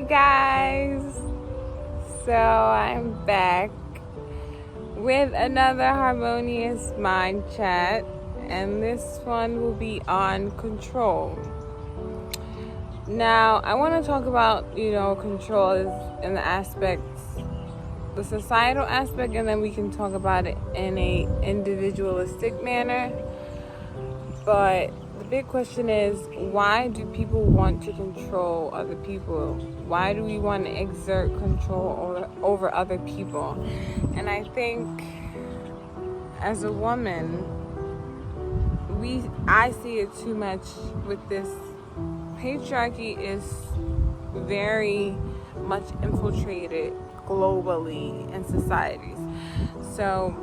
guys, so I'm back with another Harmonious Mind Chat, and this one will be on control. Now, I want to talk about, control in the aspects, the societal aspect, and then we can talk about it in a individualistic manner. But the big question is, why do people want to control other people? Why do we want to exert control over other people? And I think as a woman, I see it too much with this. Patriarchy is very much infiltrated globally in societies. So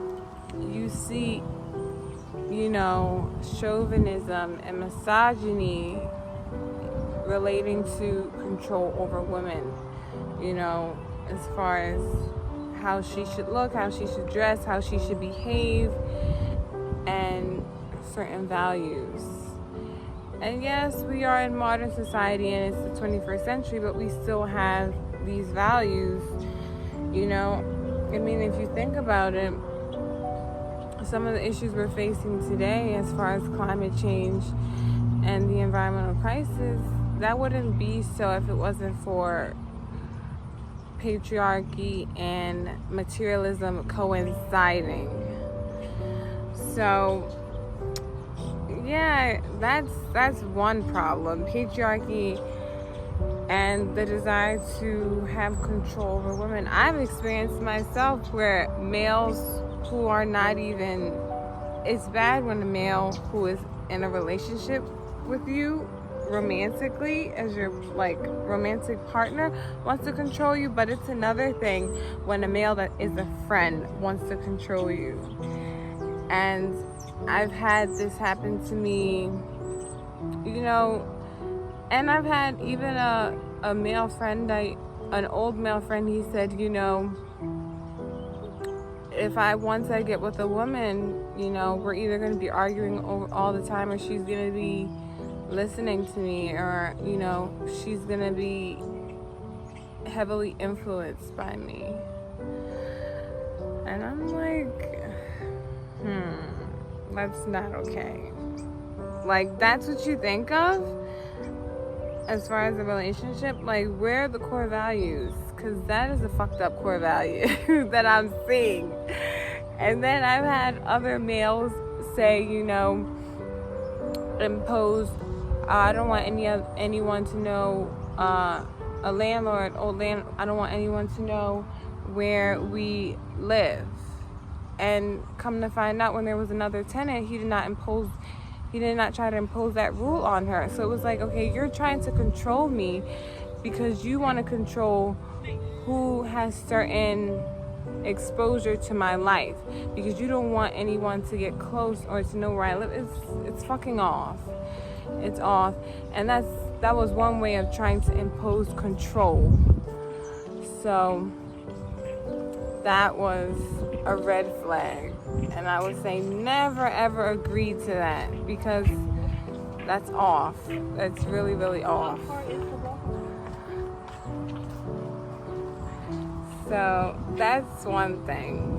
you see, chauvinism and misogyny relating to control over women, as far as how she should look, how she should dress, how she should behave, and certain values. And yes, we are in modern society and it's the 21st century, but we still have these values, if you think about it, some of the issues we're facing today as far as climate change and the environmental crisis, that wouldn't be so if it wasn't for patriarchy and materialism coinciding. So yeah, that's one problem. Patriarchy and the desire to have control over women. I've experienced myself where males who are not even, it's bad when a male who is in a relationship with you romantically as your romantic partner wants to control you, but it's another thing when a male that is a friend wants to control you. And I've had this happen to me, and I've had even a male friend, an old male friend, he said, once I get with a woman, we're either going to be arguing all the time, or she's going to be listening to me, or, she's going to be heavily influenced by me. And I'm like, that's not okay. That's what you think of as far as a relationship? Where are the core values? Because that is a fucked up core value that I'm seeing. And then I've had other males say, impose, I don't want anyone to know, I don't want anyone to know where we live. And come to find out, when there was another tenant, he did not try to impose that rule on her. So it was like, okay, you're trying to control me because you want to control who has certain exposure to my life, because you don't want anyone to get close or to know where I live. It's fucking off. It's off. And that was one way of trying to impose control. So that was a red flag, and I would say never ever agree to that, because that's off. That's really, really off. So that's one thing.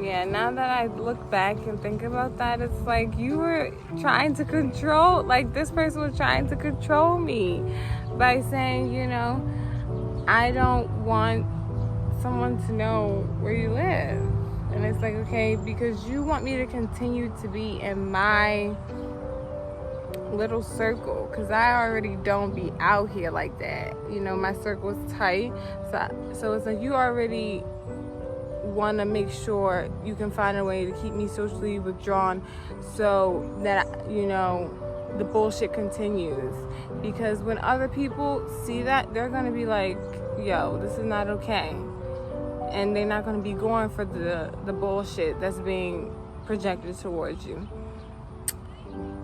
Yeah, now that I look back and think about that, it's like you were trying to control, this person was trying to control me by saying, I don't want someone to know where you live. And it's like, okay, because you want me to continue to be in my little circle, because I already don't be out here like that. My circle is tight. So it's like you already want to make sure you can find a way to keep me socially withdrawn, so that, the bullshit continues. Because when other people see that, they're going to be like, yo, this is not okay. And they're not going to be going for the bullshit that's being projected towards you.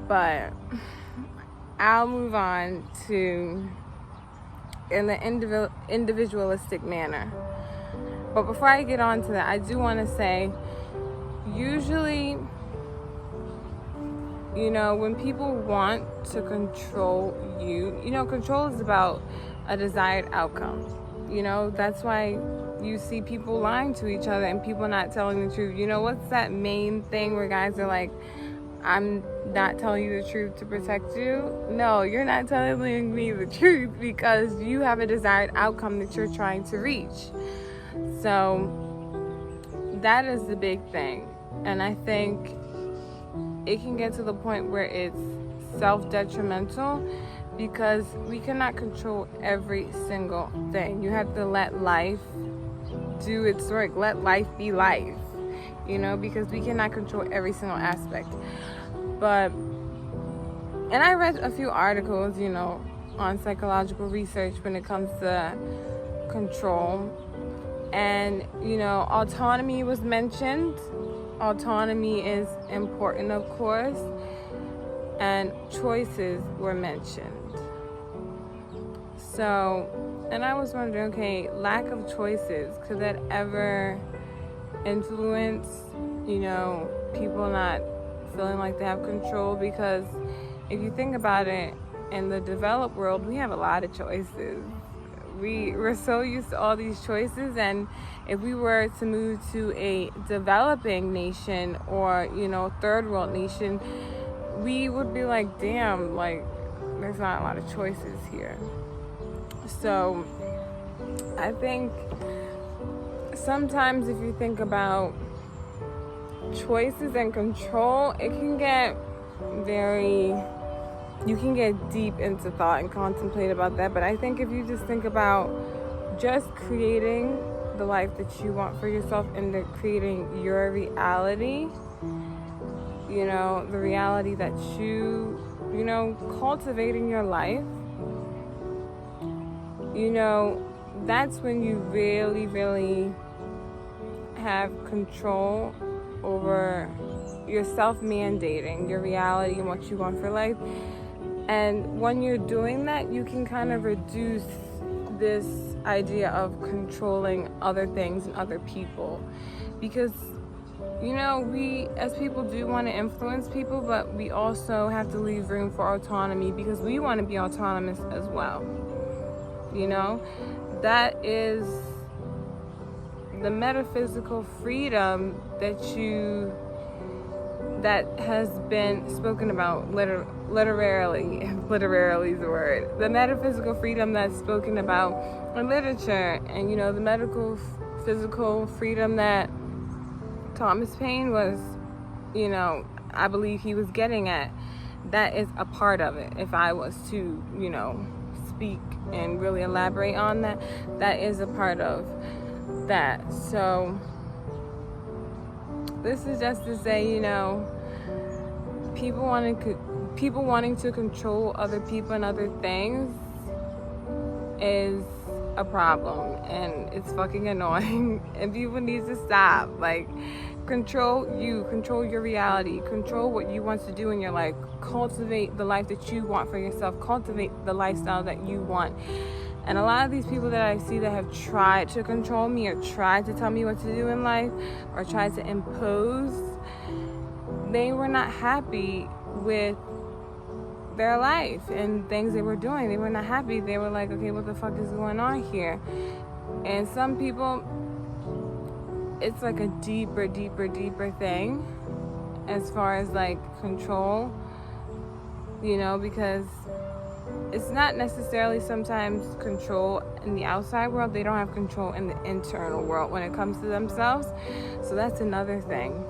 But I'll move on to in the individualistic manner. But before I get on to that, I do want to say, usually, when people want to control you, control is about a desired outcome. You know, that's why you see people lying to each other and people not telling the truth. You know, what's that main thing where guys are like, I'm not telling you the truth to protect you? No, you're not telling me the truth because you have a desired outcome that you're trying to reach. So that is the big thing. And I think it can get to the point where it's self-detrimental because we cannot control every single thing. You have to let life do its work. Let life be life, you know, because we cannot control every single aspect. And I read a few articles, you know, on psychological research when it comes to control. And, you know, autonomy was mentioned. Autonomy is important, of course. And choices were mentioned. So, and I was wondering, okay, lack of choices, could that ever influence, you know, people not feeling like they have control? Because if you think about it, in the developed world, we have a lot of choices. We're so used to all these choices, and if we were to move to a developing nation or, you know, third world nation, we would be like, damn, like, there's not a lot of choices here. So I think sometimes if you think about choices and control, it can get you can get deep into thought and contemplate about that. But I think if you just think about just creating the life that you want for yourself and creating your reality, you know, the reality that you know, cultivating your life, you know, that's when you really, really have control over your self-mandating your reality and what you want for life. And when you're doing that, you can kind of reduce this idea of controlling other things and other people. Because, you know, we as people do want to influence people, but we also have to leave room for autonomy because we want to be autonomous as well. You know, that is the metaphysical freedom that has been spoken about literally is the word. The metaphysical freedom that's spoken about in literature, and, you know, the physical freedom that Thomas Paine was, you know, I believe he was getting at. That is a part of it. If I was to, you know, speak and really elaborate on that, that is a part of that. So this is just to say, you know, people wanting to control other people and other things is a problem, and it's fucking annoying, and people need to stop. Like, control your reality, control what you want to do in your life, cultivate the life that you want for yourself, cultivate the lifestyle that you want. And a lot of these people that I see that have tried to control me or tried to tell me what to do in life or tried to impose, they were not happy with their life and things they were doing. They were not happy. They were like, okay, what the fuck is going on here? And some people, it's like a deeper thing as far as like control, you know, because it's not necessarily sometimes control in the outside world. They don't have control in the internal world when it comes to themselves. So that's another thing.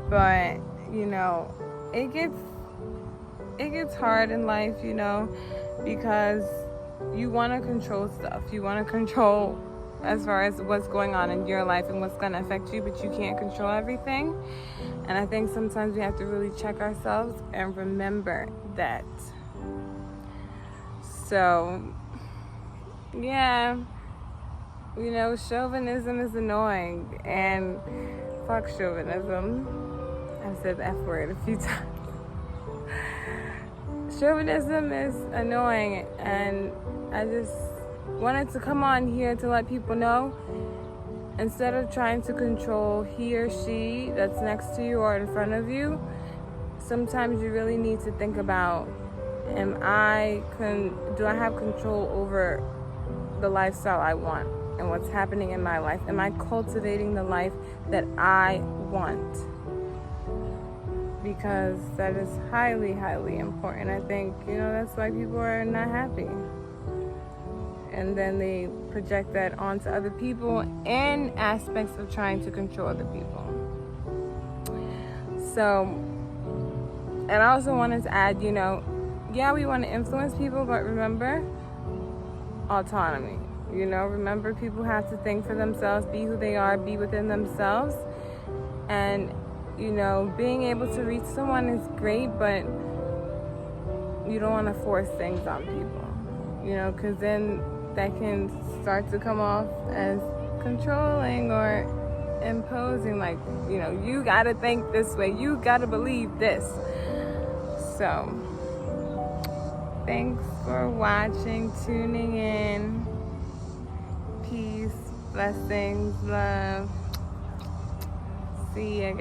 But, you know, it gets hard in life, you know, because you want to control stuff. You want to control as far as what's going on in your life and what's going to affect you, but you can't control everything. And I think sometimes we have to really check ourselves and remember that. So, yeah, you know, chauvinism is annoying, and fuck chauvinism. I've said the F word a few times. Chauvinism is annoying, and I just wanted to come on here to let people know, instead of trying to control he or she that's next to you or in front of you, sometimes you really need to think about Do I have control over the lifestyle I want and what's happening in my life? Am I cultivating the life that I want? Because that is highly, highly important. I think, that's why people are not happy. And then they project that onto other people in aspects of trying to control other people. So, and I also wanted to add, we want to influence people, but remember, autonomy. Remember, people have to think for themselves, be who they are, be within themselves. And, being able to reach someone is great, but you don't want to force things on people, because then that can start to come off as controlling or imposing, like, you got to think this way, you got to believe this. So, thanks for watching, tuning in. Peace, blessings, love. See you guys.